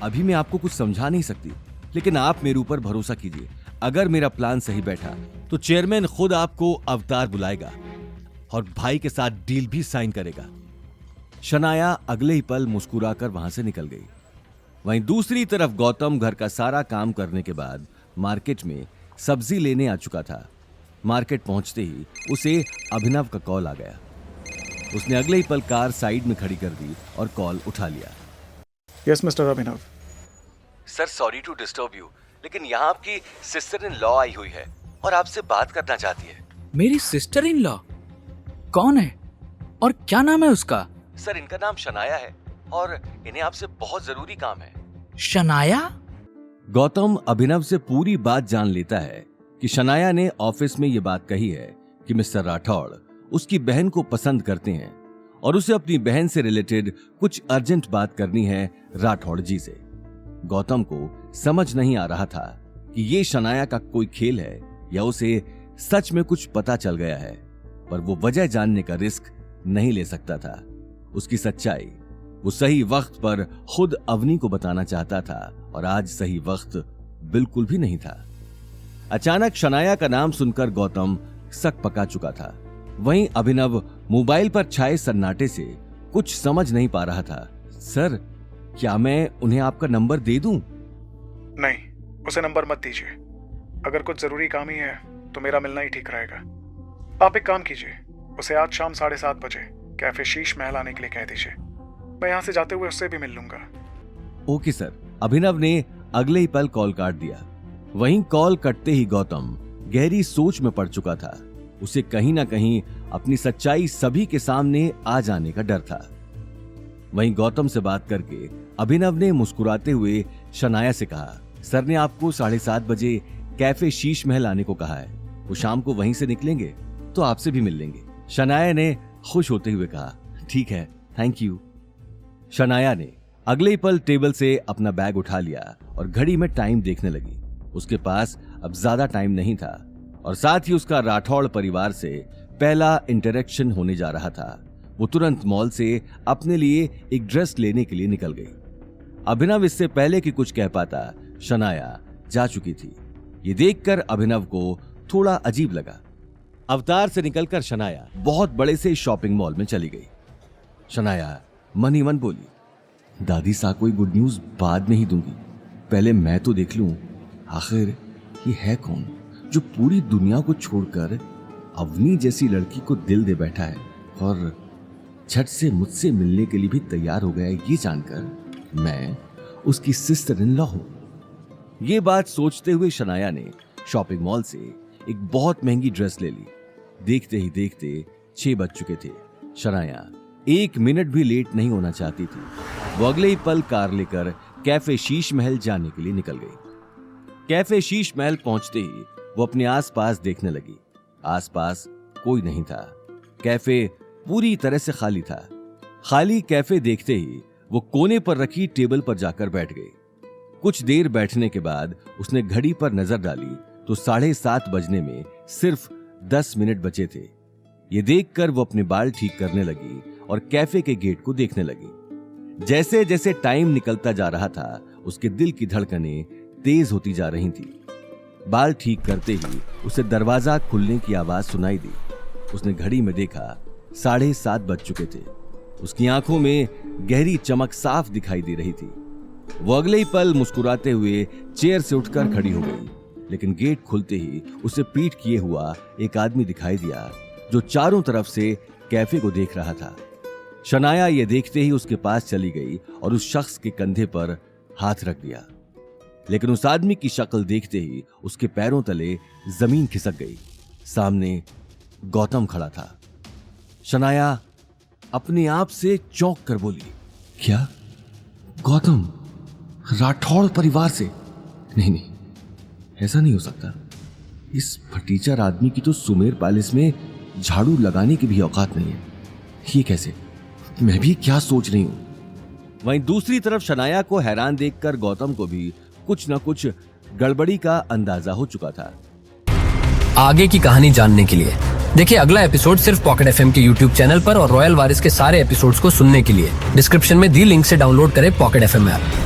अभी मैं आपको कुछ समझा नहीं सकती, लेकिन आप मेरे ऊपर भरोसा कीजिए। अगर मेरा प्लान सही बैठा तो चेयरमैन खुद आपको अवतार बुलाएगा और भाई के साथ डील भी साइन करेगा। शनाया अगले ही पल मुस्कुराकर वहां से निकल गई। वहीं दूसरी तरफ गौतम घर का सारा काम करने के बाद मार्केट में सब्जी लेने आ चुका था। मार्केट पहुंचते ही उसे अभिनव का कॉल आ गया। उसने अगले ही पल कार साइड में खड़ी कर दी और कॉल उठा लिया। Yes mister Abhinav. Sir sorry to disturb you, लेकिन यहाँ आपकी सिस्टर इन लॉ आई हुई है और आपसे बात करना चाहती है। मेरी सिस्टर इन लॉ? कौन है और क्या नाम है उसका? सर इनका नाम शनाया है और इन्हें आपसे बहुत जरूरी काम है। शनाया? गौतम अभिनव से पूरी बात जान लेता है कि शनाया ने ऑफिस में ये बात कही है कि मिस्टर राठौड़ उसकी बहन को पसंद करते हैं और उसे अपनी बहन से रिलेटेड कुछ अर्जेंट बात करनी है राठौड़ जी से। गौतम को समझ नहीं आ रहा था कि ये शनाया का कोई खेल है या उसे सच में कुछ पता चल गया है, पर वो वजह जानने का रिस्क नहीं ले सकता था। उसकी सच्चाई वो सही वक्त पर खुद अवनी को बताना चाहता था और आज सही वक्त बिल्कुल भी नहीं था। अचानक शनाया का नाम सुनकर गौतम सक पका चुका था। वहीं अभिनव मोबाइल पर छाए सन्नाटे से कुछ समझ नहीं पा रहा था। सर क्या मैं उन्हें आपका नंबर दे दूं? नहीं, उसे नंबर मत दीजिए। अगर कुछ जरूरी काम ही है तो मेरा मिलना ही ठीक रहेगा। आप एक काम कीजिए, उसे आज शाम 7:30 बजे कैफे शीश महल आने के लिए कह दीजिए। मैं यहाँ से जाते हुए उससे भी मिल लूंगा। Okay sir. अभिनव ने अगले ही पल कॉल काट दिया। वहीं कॉल कटते ही गौतम गहरी सोच में पड़ चुका था। उसे कहीं ना कहीं अपनी सच्चाई सभी के सामने आ जाने का डर था। वहीं गौतम से बात करके अभिनव ने मुस्कुराते हुए शनाया से कहा, सर ने आपको 7:30 बजे कैफे शीश महल आने को कहा है। वो शाम को वहीं से निकलेंगे तो आपसे भी मिल लेंगे। शनाया ने खुश होते हुए कहा, ठीक है, थैंक यू। शनाया ने अगले ही पल टेबल से अपना बैग उठा लिया और घड़ी में टाइम देखने लगी। उसके पास अब ज्यादा टाइम नहीं था और साथ ही उसका राठौड़ परिवार से पहला इंटरेक्शन होने जा रहा था। वो तुरंत मॉल से अपने लिए एक ड्रेस लेने के लिए निकल गई। अभिनव इससे पहले कि कुछ कह पाता शनाया जा चुकी थी। ये देखकर अभिनव को थोड़ा अजीब लगा। अवतार से निकलकर शनाया बहुत बड़े से शॉपिंग मॉल में चली गई। शनाया मन ही मन बोली, दादी सा कोई गुड न्यूज बाद में ही दूंगी, पहले मैं तो देख लूं आखिर ये है कौन जो पूरी दुनिया को छोड़कर अवनी जैसी लड़की को दिल दे बैठा है और झट से मुझसे मिलने के लिए भी तैयार हो गया है, ये जानकर मैं उसकी सिस्टर इन लॉ हूं। ये बात सोचते हुए शनाया ने शॉपिंग मॉल से एक बहुत महंगी ड्रेस ले ली। देखते ही देखते 6 बज चुके थे। शनाया 1 मिनट भी लेट नहीं होना चाहती थी। वो अगले ही पल कार लेकर कैफे शीश महल जाने के लिए निकल गई। कैफे शीश महल पहुंचते ही वो अपने आसपास देखने लगी। आसपास कोई नहीं था। कैफे पूरी तरह से खाली था। खाली कैफे देखते ही वो कोने पर रखी टेबल पर जाकर बैठ गई। कुछ देर बैठने के बाद उसने घड़ी पर नजर डाली तो 7:30 बजने में सिर्फ 10 मिनट बचे थे। ये देखकर वो अपने बाल ठीक करने लगी और कैफे के गेट को देखने लगी। जैसे जैसे टाइम निकलता जा रहा था उसके दिल की धड़कनें तेज होती जा रही थी। बाल ठीक करते ही उसे दरवाजा खुलने की आवाज सुनाई दी। उसने घड़ी में देखा 7:30 बज चुके थे। उसकी आंखों में गहरी चमक साफ दिखाई दे रही थी। वो अगले ही पल मुस्कुराते हुए चेयर से उठकर खड़ी हो गई, लेकिन गेट खुलते ही उसे पीठ किए हुआ एक आदमी दिखाई दिया जो चारों तरफ से कैफे को देख रहा था। शनाया ये देखते ही उसके पास चली गई और उस शख्स के कंधे पर हाथ रख दिया, लेकिन उस आदमी की शक्ल देखते ही उसके पैरों तले जमीन खिसक गई। सामने गौतम खड़ा था। शनाया अपने आप से चौंक कर बोली, क्या गौतम राठौड़ परिवार से? नहीं, ऐसा नहीं हो सकता। इस फटीचर आदमी की तो सुमेर पैलेस में झाड़ू लगाने की भी औकात नहीं है। ये कैसे? मैं भी क्या सोच रही हूं। वहीं दूसरी तरफ शनाया को हैरान देखकर गौतम को भी कुछ न कुछ गड़बड़ी का अंदाजा हो चुका था। आगे की कहानी जानने के लिए देखिए अगला एपिसोड सिर्फ पॉकेट एफएम के यूट्यूब चैनल पर और रॉयल वारिस के सारे एपिसोड्स को सुनने के लिए डिस्क्रिप्शन में दी लिंक से डाउनलोड करें पॉकेट एफएम ऐप।